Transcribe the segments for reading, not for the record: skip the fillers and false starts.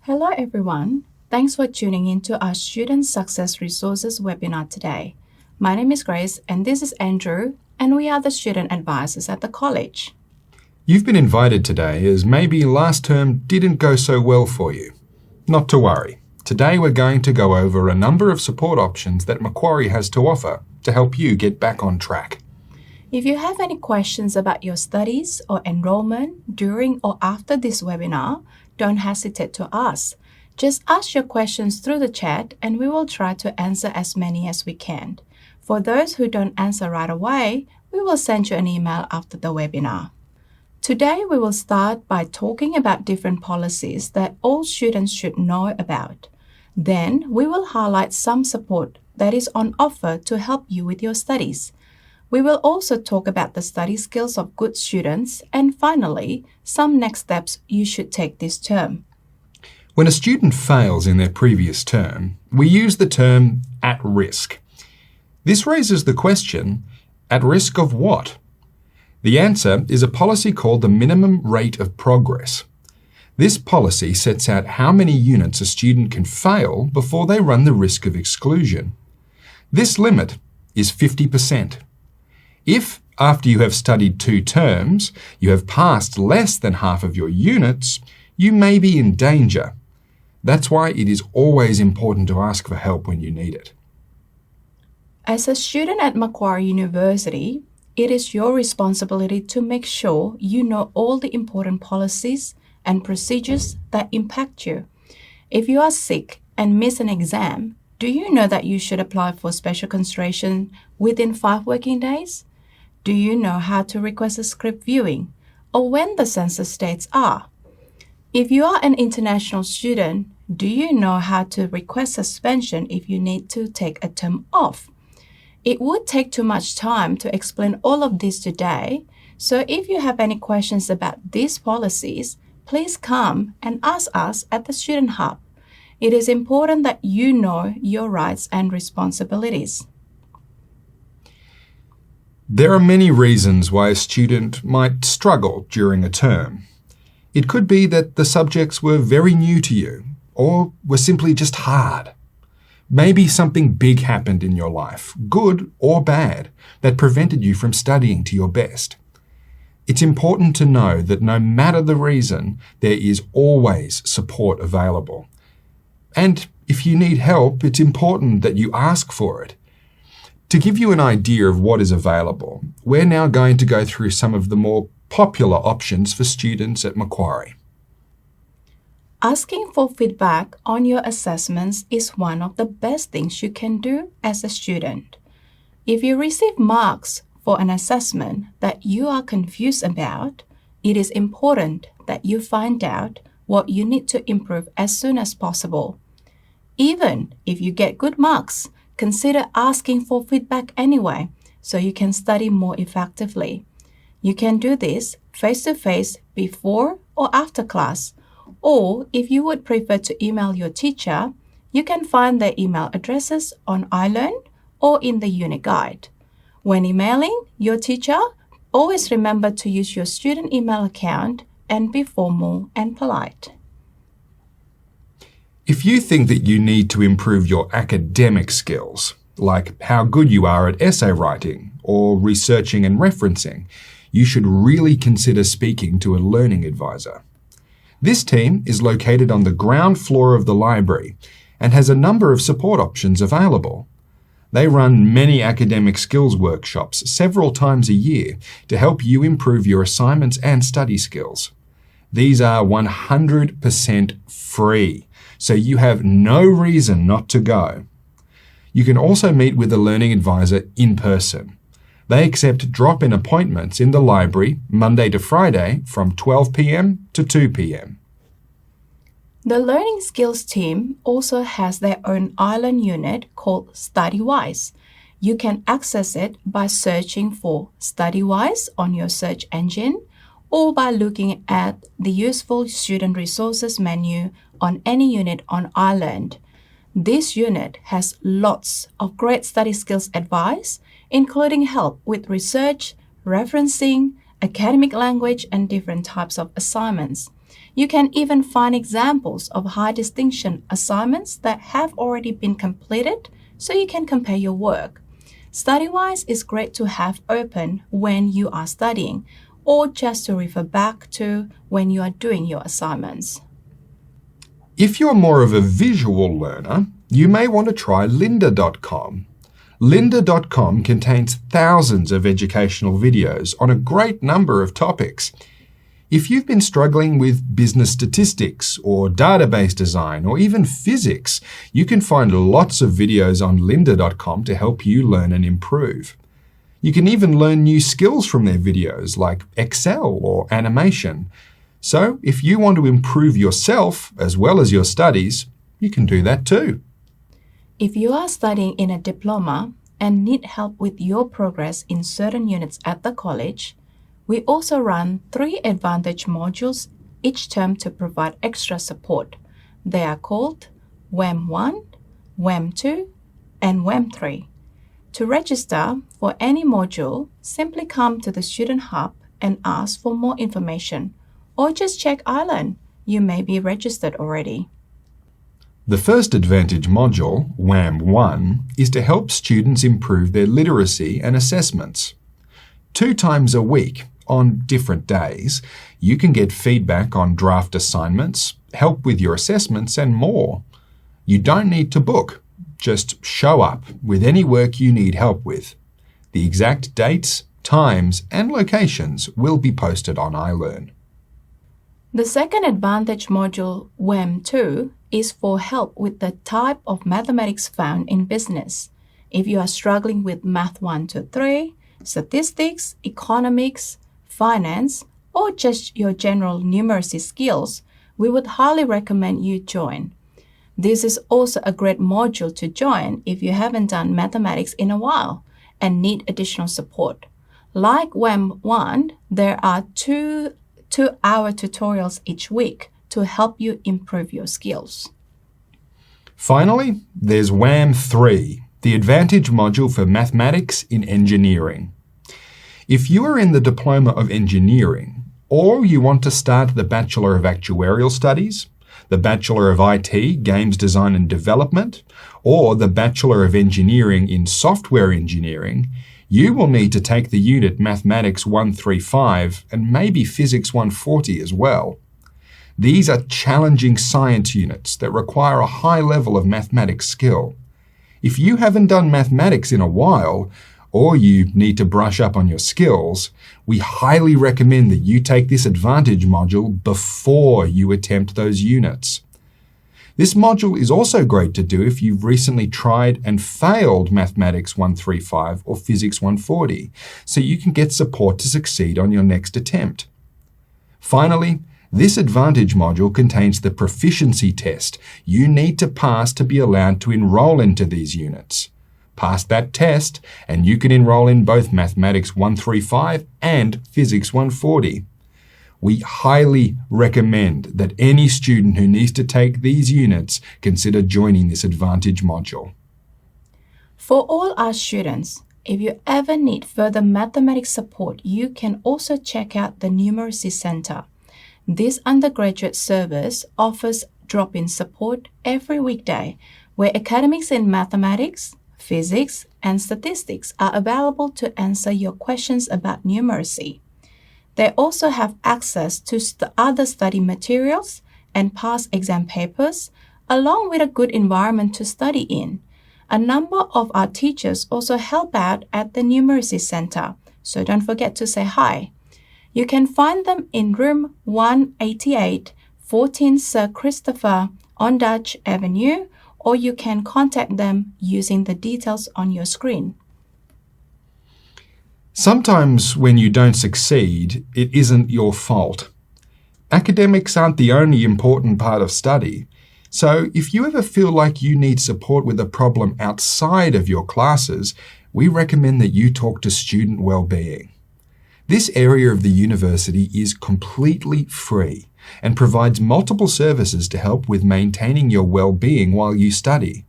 Hello everyone. Thanks for tuning in to our Student Success Resources webinar today. My name is Grace and this is Andrew, and we are the student advisors at the college. You've been invited today as maybe last term didn't go so well for you. Not to worry. Today we're going to go over a number of support options that Macquarie has to offer to help you get back on track. If you have any questions about your studies or enrollment during or after this webinar, don't hesitate to ask. Just ask your questions through the chat and we will try to answer as many as we can. For those who don't answer right away, we will send you an email after the webinar. Today we will start by talking about different policies that all students should know about. Then we will highlight some support that is on offer to help you with your studies. We will also talk about the study skills of good students and finally, some next steps you should take this term. When a student fails in their previous term, we use the term at risk. This raises the question, at risk of what? The answer is a policy called the minimum rate of progress. This policy sets out how many units a student can fail before they run the risk of exclusion. This limit is 50%. If, after you have studied 2 terms, you have passed less than half of your units, you may be in danger. That's why it is always important to ask for help when you need it. As a student at Macquarie University, it is your responsibility to make sure you know all the important policies and procedures that impact you. If you are sick and miss an exam, do you know that you should apply for special consideration within 5 working days? Do you know how to request a script viewing or when the census dates are? If you are an international student, do you know how to request suspension if you need to take a term off? It would take too much time to explain all of this today, so if you have any questions about these policies, please come and ask us at the Student Hub. It is important that you know your rights and responsibilities. There are many reasons why a student might struggle during a term. It could be that the subjects were very new to you, or were simply just hard. Maybe something big happened in your life, good or bad, that prevented you from studying to your best. It's important to know that no matter the reason, there is always support available. And if you need help, it's important that you ask for it. To give you an idea of what is available, we're now going to go through some of the more popular options for students at Macquarie. Asking for feedback on your assessments is one of the best things you can do as a student. If you receive marks for an assessment that you are confused about, it is important that you find out what you need to improve as soon as possible. Even if you get good marks, consider asking for feedback anyway, so you can study more effectively. You can do this face-to-face before or after class, or if you would prefer to email your teacher, you can find their email addresses on iLearn or in the unit guide. When emailing your teacher, always remember to use your student email account and be formal and polite. If you think that you need to improve your academic skills, like how good you are at essay writing or researching and referencing, you should really consider speaking to a learning advisor. This team is located on the ground floor of the library and has a number of support options available. They run many academic skills workshops several times a year to help you improve your assignments and study skills. These are 100% free, so you have no reason not to go. You can also meet with a learning advisor in person. They accept drop-in appointments in the library Monday to Friday from 12 p.m. to 2 p.m. The Learning Skills team also has their own iLearn unit called StudyWise. You can access it by searching for StudyWise on your search engine or by looking at the Useful Student Resources menu on any unit on iLearn. This unit has lots of great study skills advice, including help with research, referencing, academic language, and different types of assignments. You can even find examples of high distinction assignments that have already been completed so you can compare your work. StudyWise is great to have open when you are studying or just to refer back to when you are doing your assignments. If you're more of a visual learner, you may want to try lynda.com. Lynda.com contains thousands of educational videos on a great number of topics. If you've been struggling with business statistics or database design or even physics, you can find lots of videos on lynda.com to help you learn and improve. You can even learn new skills from their videos like Excel or animation. So if you want to improve yourself as well as your studies, you can do that too. If you are studying in a diploma and need help with your progress in certain units at the college, we also run 3 Advantage modules each term to provide extra support. They are called WAM 1, WAM 2, and WAM 3. To register for any module, simply come to the Student Hub and ask for more information, or just check iLearn. You may be registered already. The first Advantage module, WAM 1, is to help students improve their literacy and assessments. 2 times a week, on different days, you can get feedback on draft assignments, help with your assessments, and more. You don't need to book. Just show up with any work you need help with. The exact dates, times, and locations will be posted on iLearn. The second Advantage module, WAM 2, is for help with the type of mathematics found in business. If you are struggling with Math 1 to 3, statistics, economics, finance, or just your general numeracy skills, we would highly recommend you join. This is also a great module to join if you haven't done mathematics in a while and need additional support. Like WAM 1, there are 2-hour tutorials each week to help you improve your skills. Finally, there's WAM 3, the Advantage module for mathematics in engineering. If you are in the Diploma of Engineering, or you want to start the Bachelor of Actuarial Studies, the Bachelor of IT, Games Design and Development, or the Bachelor of Engineering in Software Engineering, you will need to take the unit Mathematics 135 and maybe Physics 140 as well. These are challenging science units that require a high level of mathematics skill. If you haven't done mathematics in a while, or you need to brush up on your skills, we highly recommend that you take this Advantage module before you attempt those units. This module is also great to do if you've recently tried and failed Mathematics 135 or Physics 140, so you can get support to succeed on your next attempt. Finally, this Advantage module contains the proficiency test you need to pass to be allowed to enroll into these units. Pass that test and you can enroll in both Mathematics 135 and Physics 140. We highly recommend that any student who needs to take these units consider joining this Advantage module. For all our students, if you ever need further mathematics support, you can also check out the Numeracy Center. This undergraduate service offers drop-in support every weekday, where academics in mathematics, physics, and statistics are available to answer your questions about numeracy. They also have access to other study materials and past exam papers, along with a good environment to study in. A number of our teachers also help out at the Numeracy Center, so don't forget to say hi. You can find them in room 188, 14 Sir Christopher on Dutch Avenue, or you can contact them using the details on your screen. Sometimes when you don't succeed, it isn't your fault. Academics aren't the only important part of study, so if you ever feel like you need support with a problem outside of your classes, we recommend that you talk to student wellbeing. This area of the university is completely free and provides multiple services to help with maintaining your well-being while you study.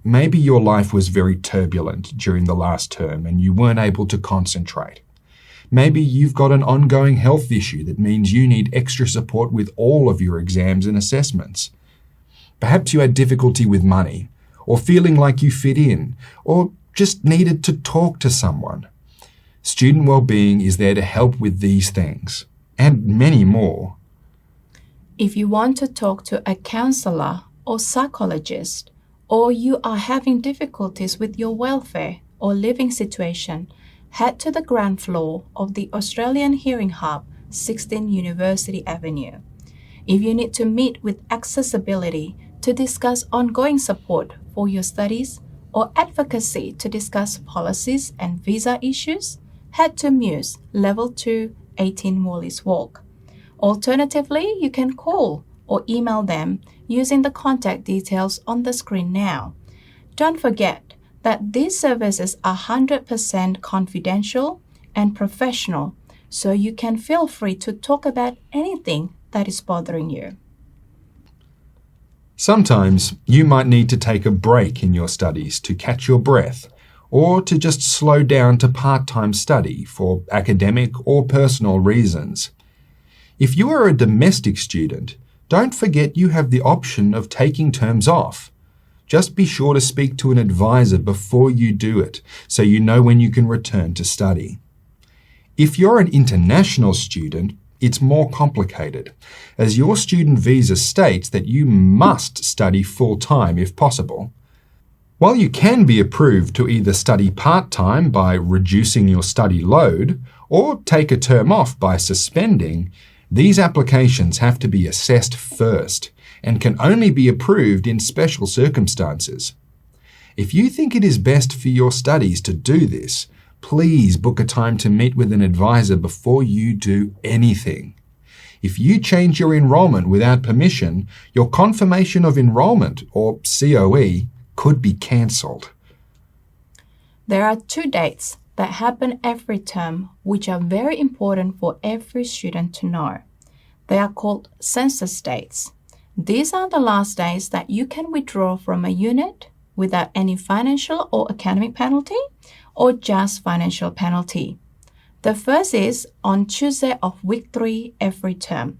Maybe your life was very turbulent during the last term and you weren't able to concentrate. Maybe you've got an ongoing health issue that means you need extra support with all of your exams and assessments. Perhaps you had difficulty with money, or feeling like you fit in, or just needed to talk to someone. Student wellbeing is there to help with these things, and many more. If you want to talk to a counselor or psychologist, or you are having difficulties with your welfare or living situation, head to the ground floor of the Australian Hearing Hub, 16 University Avenue. If you need to meet with accessibility to discuss ongoing support for your studies or advocacy to discuss policies and visa issues, head to MUIC Level 2, 18 Wallis Walk. Alternatively, you can call or email them using the contact details on the screen now. Don't forget that these services are 100% confidential and professional, so you can feel free to talk about anything that is bothering you. Sometimes you might need to take a break in your studies to catch your breath, or to just slow down to part-time study for academic or personal reasons. If you are a domestic student, don't forget you have the option of taking terms off. Just be sure to speak to an advisor before you do it, so you know when you can return to study. If you're an international student, it's more complicated, as your student visa states that you must study full-time if possible. While you can be approved to either study part-time by reducing your study load, or take a term off by suspending, these applications have to be assessed first and can only be approved in special circumstances. If you think it is best for your studies to do this, please book a time to meet with an advisor before you do anything. If you change your enrollment without permission, your confirmation of enrollment, or COE, could be cancelled. There are 2 dates that happen every term which are very important for every student to know. They are called census dates. These are the last days that you can withdraw from a unit without any financial or academic penalty, or just financial penalty. The first is on Tuesday of week 3 every term.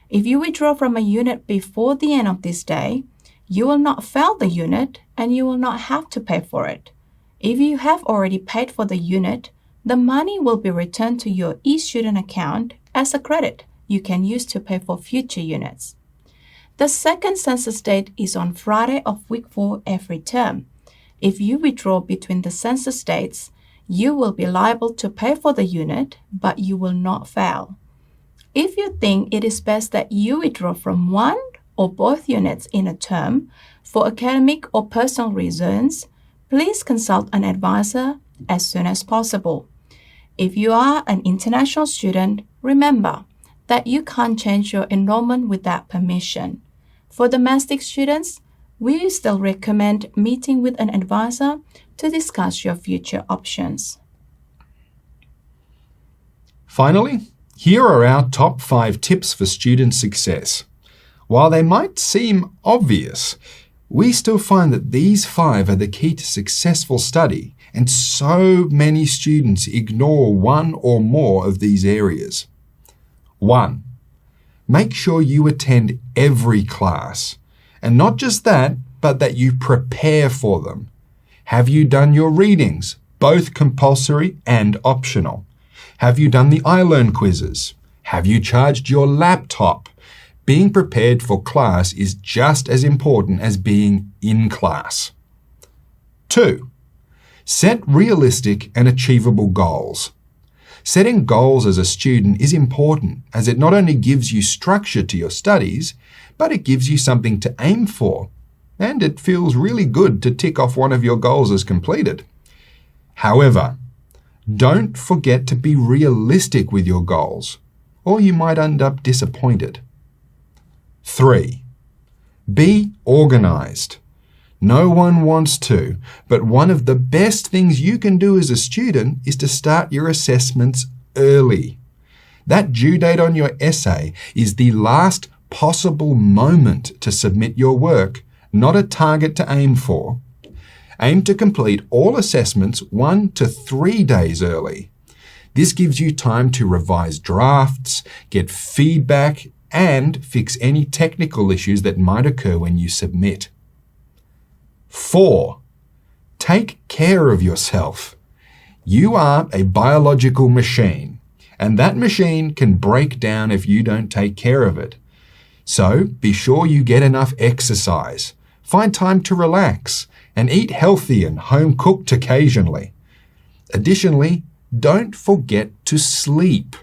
If you withdraw from a unit before the end of this day, you will not fail the unit and you will not have to pay for it. If you have already paid for the unit, the money will be returned to your eStudent account as a credit you can use to pay for future units. The second census date is on Friday of week 4 every term. If you withdraw between the census dates, you will be liable to pay for the unit, but you will not fail. If you think it is best that you withdraw from one or both units in a term for academic or personal reasons, please consult an advisor as soon as possible. If you are an international student, remember that you can't change your enrollment without permission. For domestic students, we still recommend meeting with an advisor to discuss your future options. Finally, here are our top 5 tips for student success. While they might seem obvious, we still find that these 5 are the key to successful study, and so many students ignore one or more of these areas. 1. Make sure you attend every class. And not just that, but that you prepare for them. Have you done your readings, both compulsory and optional? Have you done the iLearn quizzes? Have you charged your laptop? Being prepared for class is just as important as being in class. 2. Set realistic and achievable goals. Setting goals as a student is important, as it not only gives you structure to your studies, but it gives you something to aim for, and it feels really good to tick off one of your goals as completed. However, don't forget to be realistic with your goals, or you might end up disappointed. 3. Be organized. No one wants to, but one of the best things you can do as a student is to start your assessments early. That due date on your essay is the last possible moment to submit your work, not a target to aim for. Aim to complete all assessments 1 to 3 days early. This gives you time to revise drafts, get feedback, and fix any technical issues that might occur when you submit. 4. Take care of yourself. You are a biological machine, and that machine can break down if you don't take care of it. So be sure you get enough exercise, find time to relax, and eat healthy and home-cooked occasionally. Additionally, don't forget to sleep.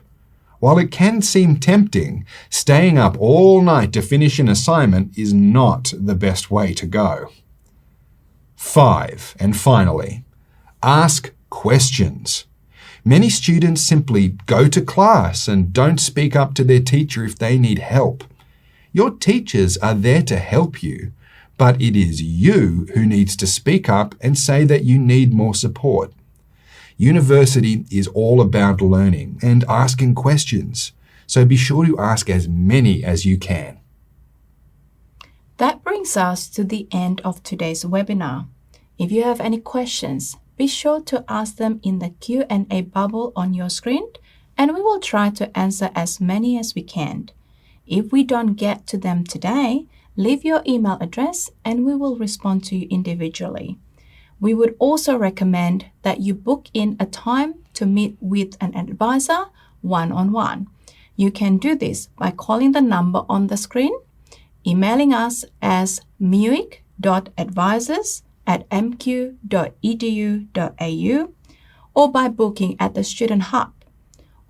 While it can seem tempting, staying up all night to finish an assignment is not the best way to go. 5. And finally, ask questions. Many students simply go to class and don't speak up to their teacher if they need help. Your teachers are there to help you, but it is you who needs to speak up and say that you need more support. University is all about learning and asking questions, so be sure to ask as many as you can. That brings us to the end of today's webinar. If you have any questions, be sure to ask them in the Q&A bubble on your screen, and we will try to answer as many as we can. If we don't get to them today, leave your email address and we will respond to you individually. We would also recommend that you book in a time to meet with an advisor one-on-one. You can do this by calling the number on the screen, emailing us as muic.advisors@mq.edu.au, or by booking at the Student Hub.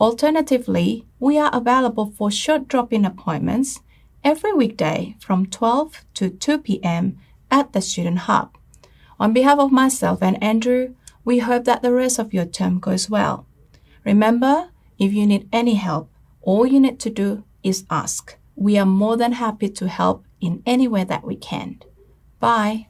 Alternatively, we are available for short drop-in appointments every weekday from 12 to 2 p.m. at the Student Hub. On behalf of myself and Andrew, we hope that the rest of your term goes well. Remember, if you need any help, all you need to do is ask. We are more than happy to help in any way that we can. Bye.